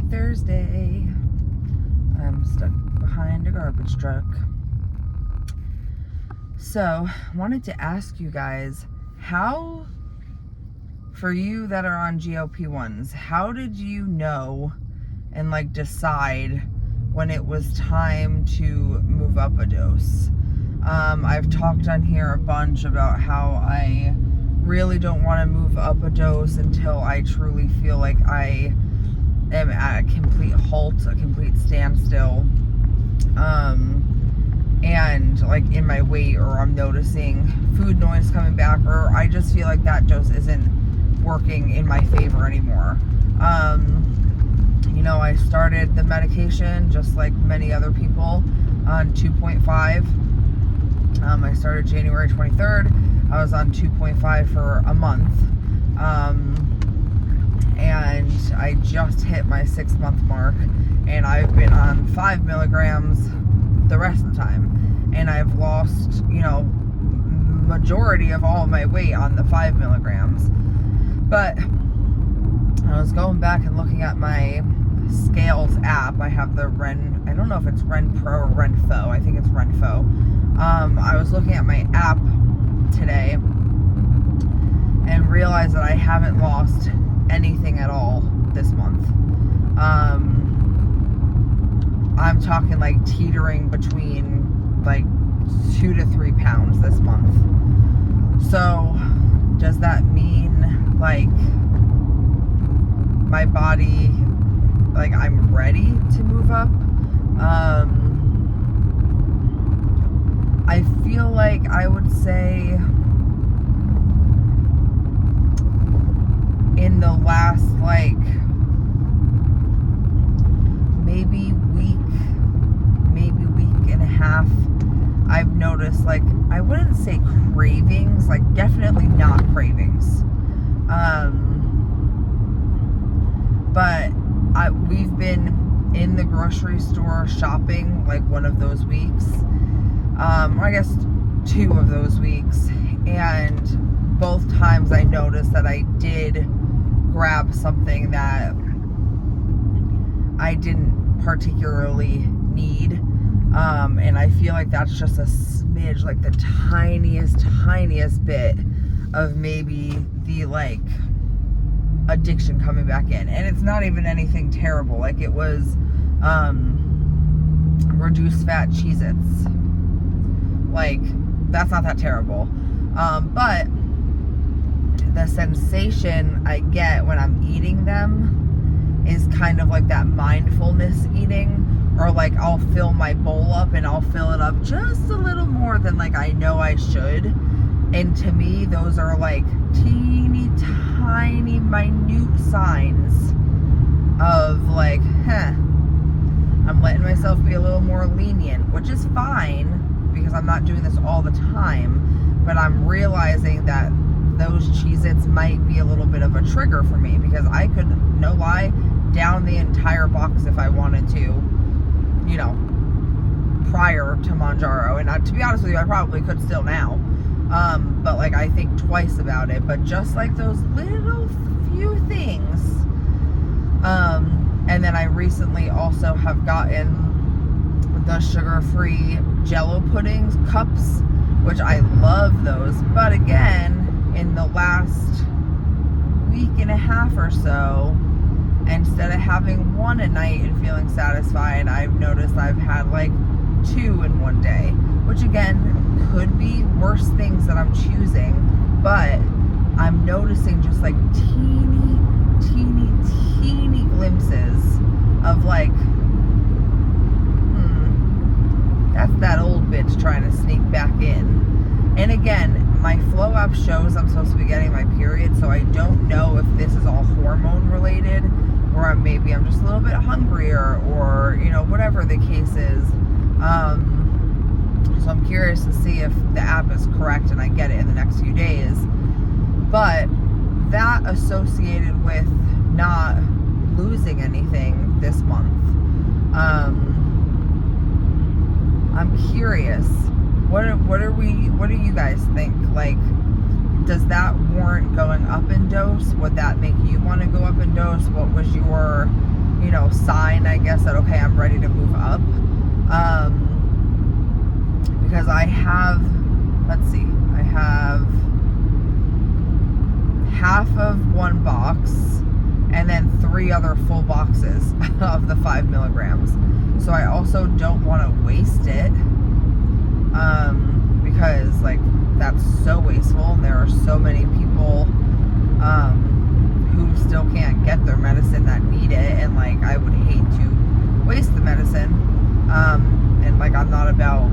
Thursday. I'm stuck behind a garbage truck. So, wanted to ask you guys, how, for you that are on GLP1s, how did you know and like decide when it was time to move up a dose? I've talked on here a bunch about how I really don't want to move up a dose until I truly feel like I am at a complete halt, a complete standstill, and like in my weight, or I'm noticing food noise coming back, or I just feel like that dose isn't working in my favor anymore. I started the medication just like many other people on 2.5. I started January 23rd. I was on 2.5 for a month. And I just hit my 6-month mark, and I've been on 5 milligrams the rest of the time. And I've lost, majority of all of my weight on the 5 milligrams. But I was going back and looking at my Scales app. I have the I don't know if it's Ren Pro or Renfo. I think it's Renfo. I was looking at my app today and realized that I haven't lost anything at all this month. I'm talking like teetering between like 2 to 3 pounds this month. So does that mean like my body, like I'm ready to move up? I feel like I would say in the last like maybe week and a half, I've noticed, like, I wouldn't say cravings, like definitely not cravings, but we've been in the grocery store shopping like one of those weeks, or I guess 2 of those weeks, and both times I noticed that I did grab something that I didn't particularly need, and I feel like that's just a smidge, like the tiniest bit of maybe the like addiction coming back in. And it's not even anything terrible. Like it was reduced fat Cheez-Its. Like that's not that terrible, but the sensation I get when I'm eating them is kind of like that mindfulness eating, or like I'll fill my bowl up and I'll fill it up just a little more than like I know I should. And to me, those are like teeny tiny minute signs of like, I'm letting myself be a little more lenient, which is fine because I'm not doing this all the time, but I'm realizing that those Cheez-Its might be a little bit of a trigger for me, because I could, no lie, down the entire box if I wanted to, prior to Manjaro. And to be honest with you, I probably could still now. But like I think twice about it. But just like those little few things. And then I recently also have gotten the sugar-free Jello puddings cups, which I love those. But again, in the last week and a half or so, instead of having one a night and feeling satisfied, I've noticed I've had like 2 in one day, which again could be worse things that I'm choosing, but I'm noticing just like teeny glimpses of like, that's that old bitch trying to sneak back in. And again, my Flow app shows I'm supposed to be getting my period, so I don't know if this is all hormone related, or I'm just a little bit hungrier, or whatever the case is. So I'm curious to see if the app is correct and I get it in the next few days. But that associated with not losing anything this month, I'm curious. What do you guys think? Like, does that warrant going up in dose? Would that make you want to go up in dose? What was your, sign, I guess, that, okay, I'm ready to move up. Because I have, let's see, I have half of one box and then 3 other full boxes of the 5 milligrams. So I also don't want to waste it, because like that's so wasteful, and there are so many people who still can't get their medicine that need it, and like I would hate to waste the medicine, and like I'm not about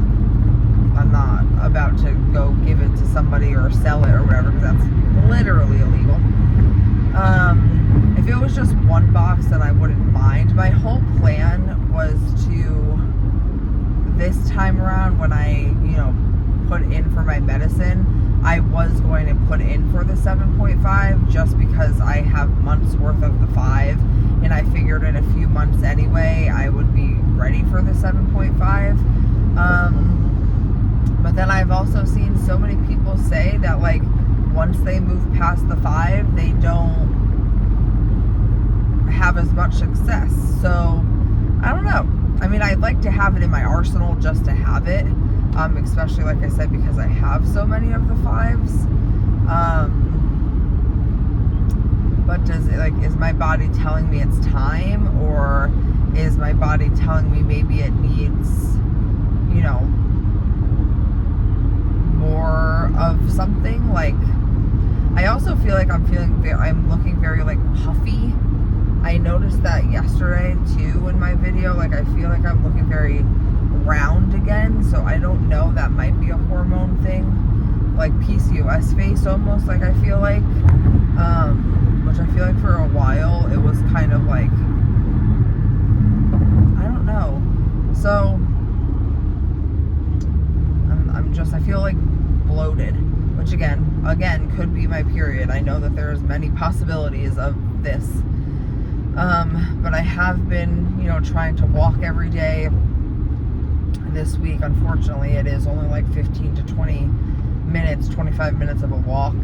to go give it to somebody or sell it or whatever, because that's literally illegal. If it was just one box, then I wouldn't mind. My whole plan was to, this time around when I put in for my medicine, I was going to put in for the 7.5 just because I have months worth of the 5, and I figured in a few months anyway I would be ready for the 7.5. But then I've also seen so many people say that like once they move past the 5, they don't have as much success. So I don't know. I mean, I'd like to have it in my arsenal just to have it, especially like I said, because I have so many of the 5s. But does it, like, is my body telling me it's time, or is my body telling me maybe it needs, more of something? Like, I also feel like I'm looking very like puffy. I noticed that yesterday too in my video. Like, I feel like I'm looking very round again, so I don't know, that might be a hormone thing, like PCOS face almost, like I feel like, which I feel like for a while it was kind of like, I don't know. So I feel like bloated, which again could be my period. I know that there's many possibilities of this, but I have been trying to walk every day. This week, unfortunately, it is only like 15 to 20 minutes, 25 minutes of a walk,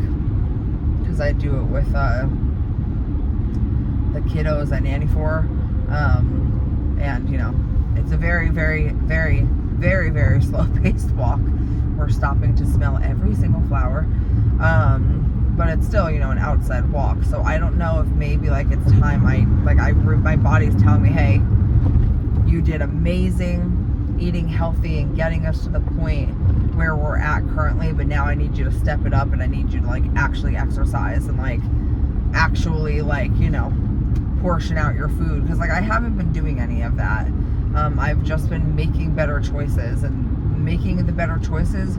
because I do it with the kiddos I nanny for, and it's a very, very, very, very, very slow-paced walk. We're stopping to smell every single flower, but it's still an outside walk. So I don't know if maybe like it's time my body's telling me, hey, you did amazing eating healthy and getting us to the point where we're at currently, but now I need you to step it up, and I need you to like actually exercise and like actually like portion out your food, because like I haven't been doing any of that. I've just been making better choices, and making the better choices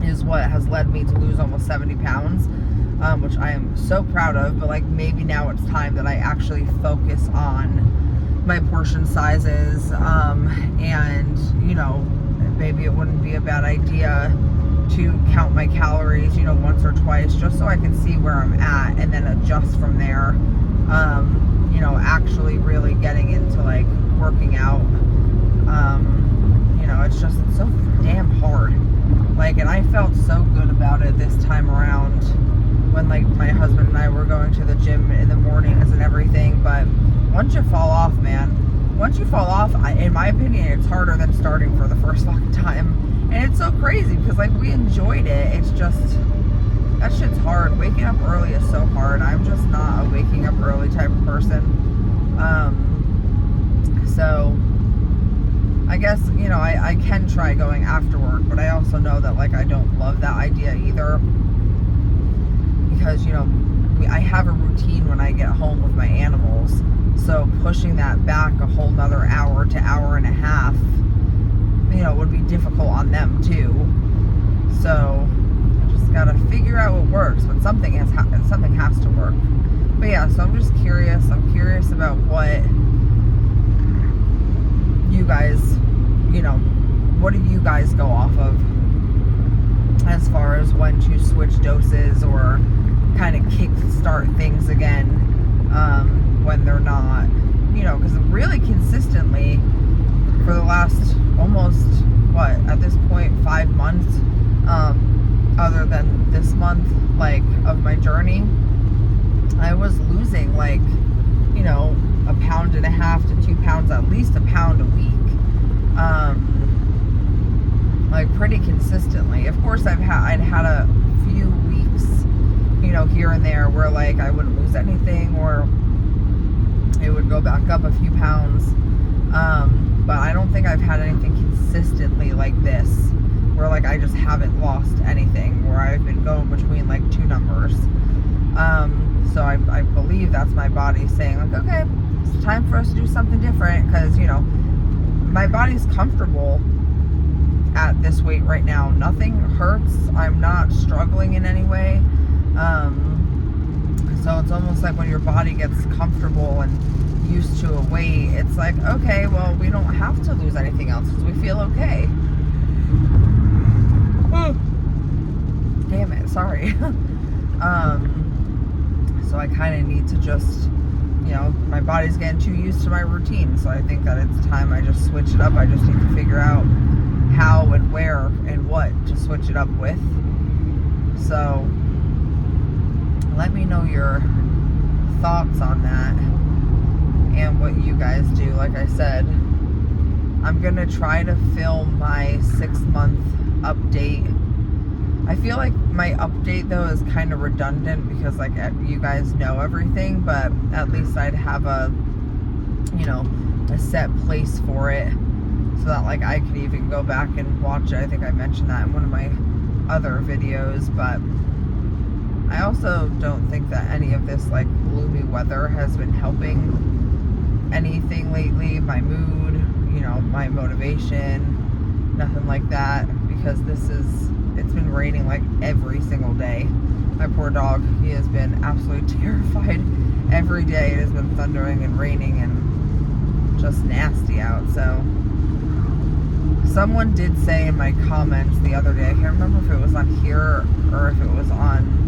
is what has led me to lose almost 70 pounds, which I am so proud of. But like maybe now it's time that I actually focus on my portion sizes, and maybe it wouldn't be a bad idea to count my calories once or twice, just so I can see where I'm at and then adjust from there. Actually really getting into like working out. It's so damn hard, like, and I felt so good about it this time around when like my husband and I were going to the gym in the mornings and everything. But once you fall off, in my opinion, it's harder than starting for the first fucking time. And it's so crazy because like we enjoyed it. It's just, that shit's hard. Waking up early is so hard. I'm just not a waking up early type of person. So I guess, I can try going after work, but I also know that like I don't love that idea either, because I have a routine when I get home with my animals. So pushing that back a whole nother hour to hour and a half, would be difficult on them too. So I just gotta figure out what works, but something has to work. But yeah, so I'm just curious. I'm curious about what you guys, what do you guys go off of as far as when to switch doses or kind of kick start things again, when they're not, because really consistently for the last almost, at this point, 5 months, other than this month, like, of my journey, I was losing like, a pound an 1.5 to 2 pounds, at least a pound a week. Like pretty consistently. Of course, I'd had a few weeks, you know, here and there where like I wouldn't lose anything or it would go back up a few pounds. But I don't think I've had anything consistently like this where like I just haven't lost anything, where I've been going between like two numbers. So I believe that's my body saying like, okay, it's time for us to do something different, because, you know, my body's comfortable at this weight right now. Nothing hurts. I'm not struggling in any way. So it's almost like when your body gets comfortable and used to a weight, it's like, okay, well, we don't have to lose anything else because we feel okay. Damn it, sorry. So I kind of need to just, you know, my body's getting too used to my routine, so I think that it's time I just switch it up. I just need to figure out how and where and what to switch it up with. So let me know your thoughts on that and what you guys do. Like I said, I'm gonna try to film my 6-month update. I feel like my update though is kind of redundant because like you guys know everything, but at least I'd have a, you know, a set place for it so that like I could even go back and watch it. I think I mentioned that in one of my other videos, but I also don't think that any of this like gloomy weather has been helping anything lately. My mood, you know, my motivation, nothing like that, because it's been raining like every single day. My poor dog, he has been absolutely terrified. Every day it has been thundering and raining and just nasty out. So someone did say in my comments the other day, I can't remember if it was on here or if it was on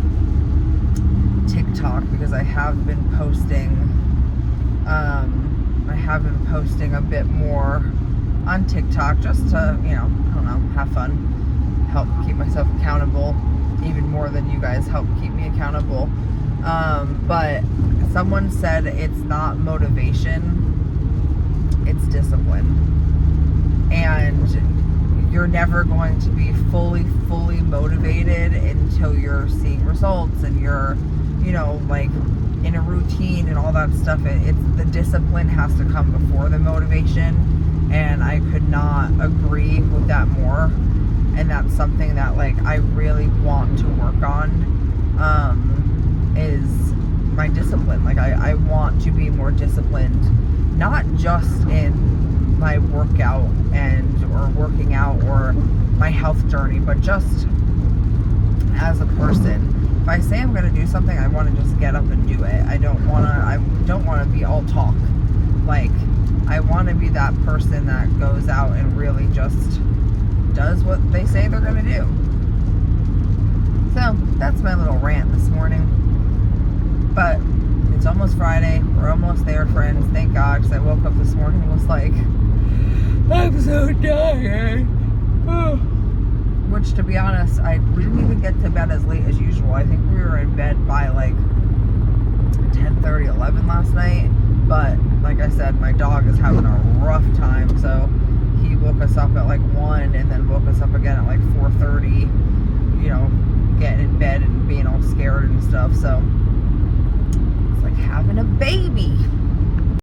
TikTok, because I have been posting a bit more on TikTok just to, you know, I don't know, have fun, help keep myself accountable even more than you guys help keep me accountable. But someone said it's not motivation, it's discipline. And you're never going to be fully motivated until you're seeing results and you're, you know, like in a routine and all that stuff. It's the discipline has to come before the motivation, and I could not agree with that more. And that's something that like I really want to work on, is my discipline. Like I want to be more disciplined, not just in my workout or working out or my health journey, but just as a person. If I say I'm going to do something, I want to just get up and do it. I don't want to be all talk. Like, I want to be that person that goes out and really just does what they say they're going to do. So that's my little rant this morning. But it's almost Friday. We're almost there, friends. Thank God, because I woke up this morning and was like, I'm so tired. Which, to be honest, we didn't even get to bed as late as usual. I think we were in bed by like 10:30, 11 last night. But like I said, my dog is having a rough time, so he woke us up at like 1 and then woke us up again at like 4:30, you know, getting in bed and being all scared and stuff. So it's like having a baby.